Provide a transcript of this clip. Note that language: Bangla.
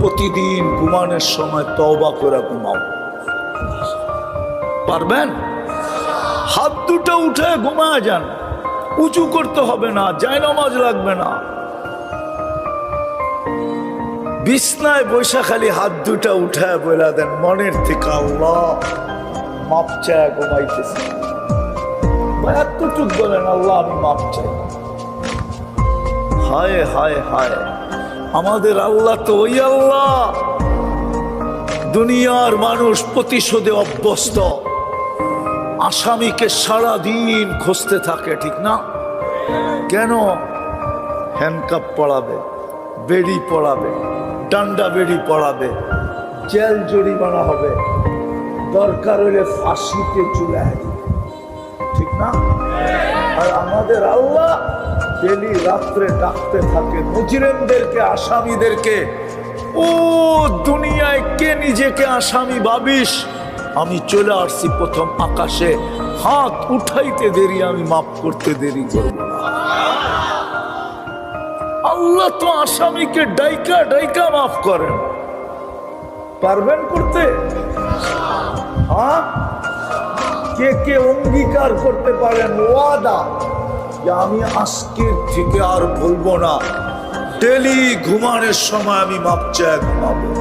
প্রতিদিন ঘুমানোর সময় তওবা করে ঘুমাও। পারবেন? হাত দুটো উঠে ঘুমায় যান, উঁচু করতে হবে না, জায়নামাজ লাগবে না। বিছনায় বৈশা খালি হাত দুটা উঠায় বলে দেন মনের থেকে, আল্লাহ মাপ চায় ঘুমাইতেছি। এতটুক বলেন, আল্লাহ আমি মাপ চাই। হায় হায় হায়, আমাদের আল্লাহ তো ওই আল্লাহ, দুনিয়ার মানুষ প্রতিশোধে অভ্যস্ত। আসামিকে সারা দিন খুঁজতে থাকে, ঠিক না? কেন? হ্যান্ডকাপ পড়াবে, বেড়ি পড়াবে, ডান্ডা বেড়ি পড়াবে, জেল জরিমানা হবে, দরকার হলে ফাঁসিতে ঝুলায় দিবে, ঠিক না? আর আমাদের আল্লাহ ডেলি রাত্রে ডাকতে থাকে মুজরিমদেরকে, আসামিদেরকে, ও দুনিয়ায় কে নিজেকে আসামি ভাবিস? আমি চলে আসছি প্রথম আকাশে, হাত উঠাইতে দেরি, আমি মাফ করতে দেরি করব না। আল্লাহ তো আসামিকে ডাইকা ডাইকা মাফ করেন। পারবেন করতে? হ্যাঁ, কে কে অঙ্গীকার করতে পারেন ওয়াদা যে আমি আজকের থেকে আর ভুলবো না, ডেলি ঘুমানোর সময় আমি মাপ চাই ঘুমাবো?